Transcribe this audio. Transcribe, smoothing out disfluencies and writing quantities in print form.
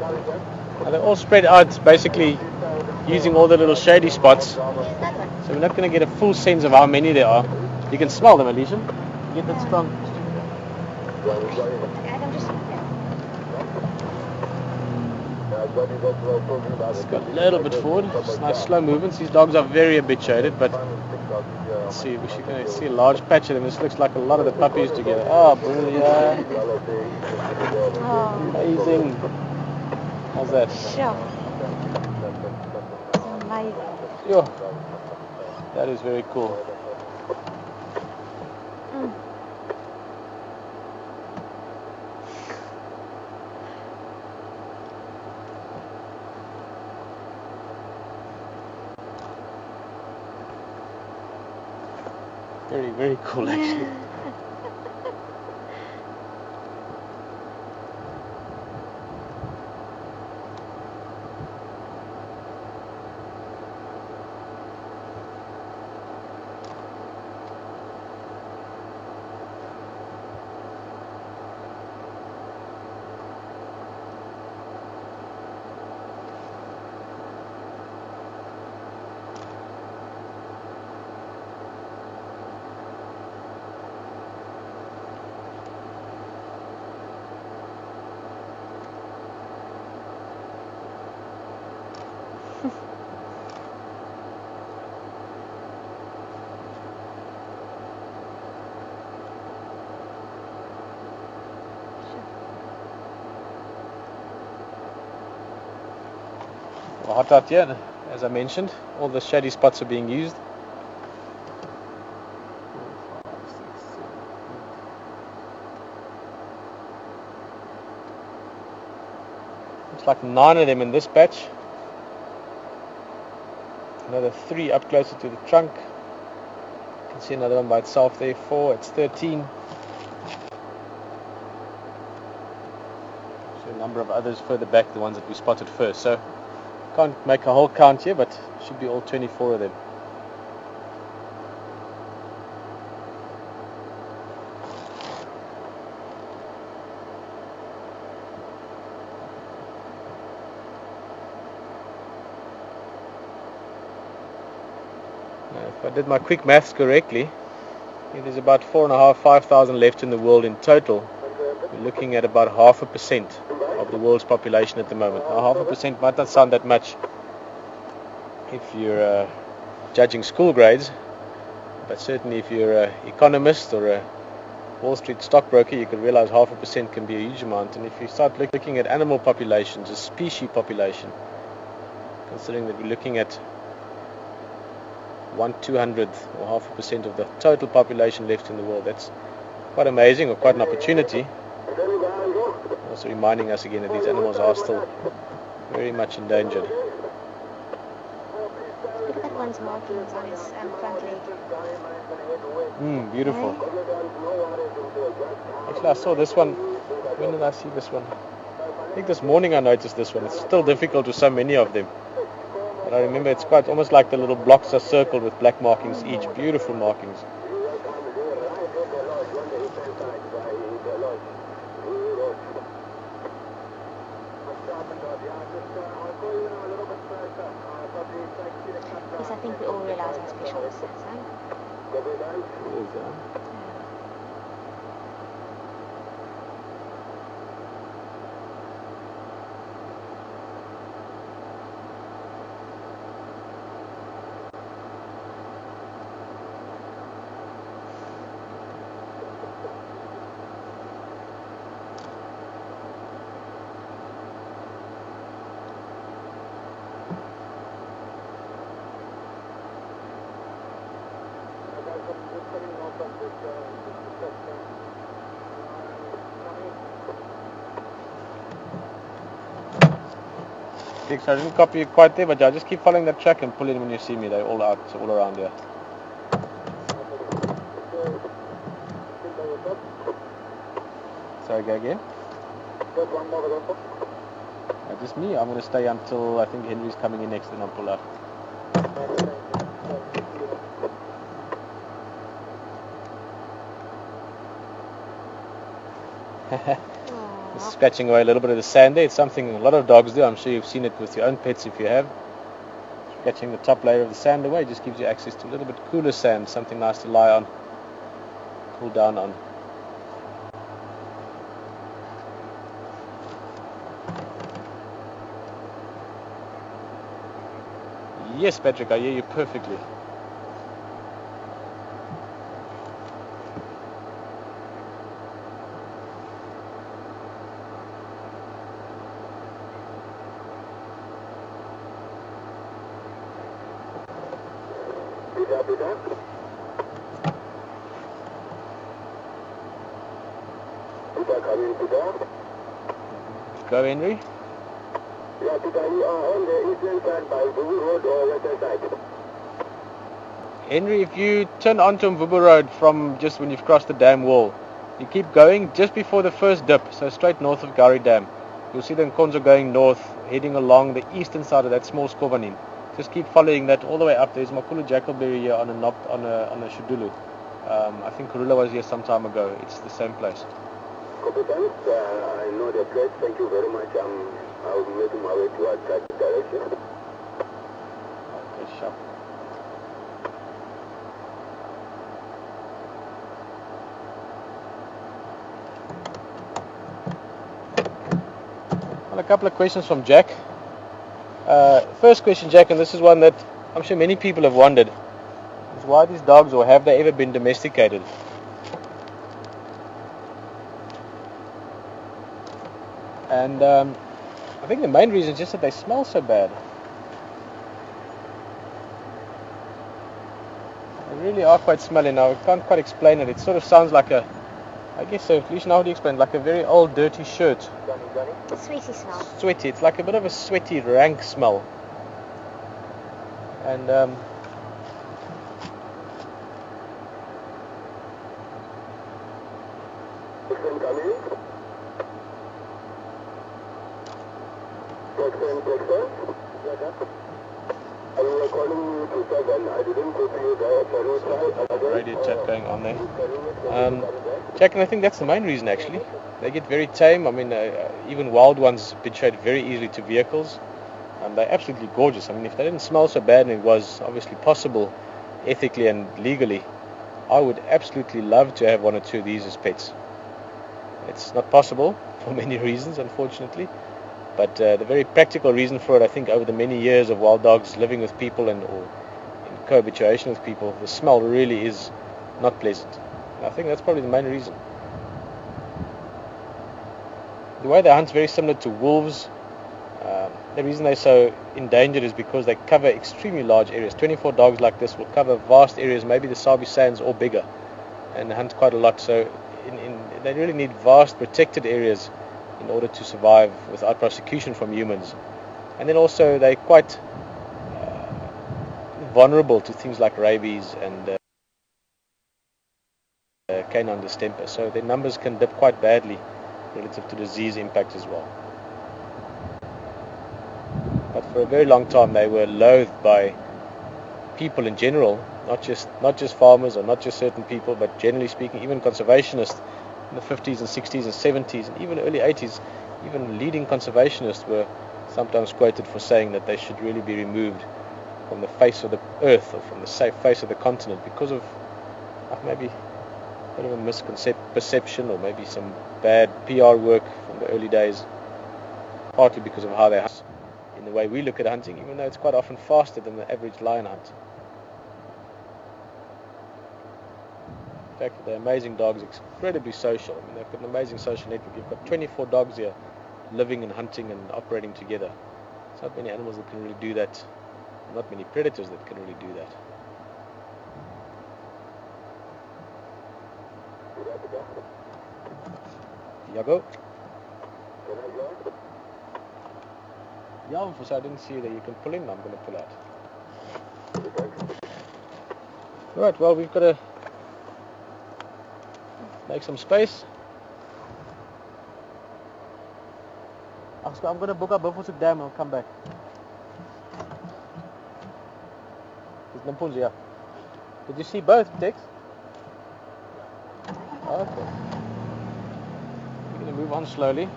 And they're all spread out, basically using all the little shady spots. So we're not going to get a full sense of how many there are. You can smell them, Alicia. Get that strong. It's got a little bit forward. It's nice slow movements. These dogs are very habituated, but let's see. We're going to see a large patch of them. This looks like a lot of the puppies together. Oh, brilliant! Amazing. How's that? Sure. It's amazing. Yeah, that is very cool. Very, very cool, actually. Well, hot out here, as I mentioned, all the shady spots are being used. Looks like 9 of them in this batch. Another 3 up closer to the trunk. You can see another one by itself there, 4, it's 13. So a number of others further back, the ones that we spotted first. So can't make a whole count here, but should be all 24 of them. Now, if I did my quick maths correctly, there's about 4,500, 5,000 left in the world in total. We're looking at about 0.5% of the world's population at the moment. Now, 0.5% might not sound that much if you're judging school grades, but certainly if you're an economist or a Wall Street stockbroker, you can realize 0.5% can be a huge amount. And if you start looking at animal populations, a species population, considering that we're looking at 1/200 or 0.5% of the total population left in the world, that's quite amazing, or quite an opportunity. Also reminding us again that these animals are still very much endangered. Look at that one's markings on his front leg. Beautiful. Actually, I saw this one. When did I see this one? I think this morning I noticed this one. It's still difficult with so many of them. But I remember it's quite almost like the little blocks are circled with black markings each. Beautiful markings. Yes, I think we all realize how special this is, huh? It is, So I didn't copy you quite there, but yeah, just keep following that track and pull in when you see me. They're all out, all around here. Sorry, go again. Just me. I'm going to stay until I think Henry's coming in next, and I'll pull out. The scratching away a little bit of the sand there. It's something a lot of dogs do. I'm sure you've seen it with your own pets if you have. Scratching the top layer of the sand away just gives you access to a little bit cooler sand, something nice to lie on, cool down on. Yes, Patrick, I hear you perfectly. Go, Henry. Yeah, Peter, you are on the eastern side by Mvubu Road or western side? Henry, if you turn onto Mvubu Road from just when you've crossed the dam wall, you keep going just before the first dip, so straight north of Gowrie Dam. You'll see the Nkonzo going north, heading along the eastern side of that small Skovanin. Just keep following that all the way up. There's Makulu Jackalberry here on a Shudulu. I think Karula was here some time ago. It's the same place. Copy, thanks. I know the place. Thank you very much. I'll make my way towards that direction. Okay, sharp. Well, a couple of questions from Jack. First question, Jack, and this is one that I'm sure many people have wondered, is why these dogs, or have they ever been domesticated? And I think the main reason is just that they smell so bad. They really are quite smelly now. I can't quite explain it. It sort of sounds like a, I guess so, Felicia, how do you explain? Like a very old dirty shirt. Sweetie smell. Sweaty. It's like a bit of a sweaty, rank smell. And radio chat going on there. Jack, and I think that's the main reason actually. They get very tame. I mean, even wild ones habituate very easily to vehicles. They're absolutely gorgeous. I mean, if they didn't smell so bad and it was obviously possible ethically and legally, I would absolutely love to have one or two of these as pets. It's not possible for many reasons, unfortunately. But the very practical reason for it, I think, over the many years of wild dogs living with people or in cohabituation with people, the smell really is not pleasant. And I think that's probably the main reason. The way they hunt is very similar to wolves. The reason they're so endangered is because they cover extremely large areas. 24 dogs like this will cover vast areas, maybe the Sabi Sands or bigger, and hunt quite a lot. So they really need vast protected areas in order to survive without prosecution from humans. And then also they're quite vulnerable to things like rabies and canine distemper. So their numbers can dip quite badly relative to disease impact as well. But for a very long time they were loathed by people in general, not just farmers or not just certain people, but generally speaking, even conservationists in the 50s and 60s and 70s and even early 80s, even leading conservationists were sometimes quoted for saying that they should really be removed from the face of the earth or from the face of the continent because of maybe a bit of a misperception or maybe some bad PR work from the early days, partly because of how they hunt in the way we look at hunting, even though it's quite often faster than the average lion hunt. In fact, they're amazing dogs, incredibly social. I mean, they've got an amazing social network. You've got 24 dogs here living and hunting and operating together. There's not many animals that can really do that. Not many predators that can really do that. Yago? Yeah, for I didn't see that you can pull in. I'm going to pull out. Right, well, we've got to make some space. I'm going to book up Buffelshoek Dam and I'll come back. It's Nampunzi, yeah. Did you see both, Tex? Okay. We're going to move on slowly.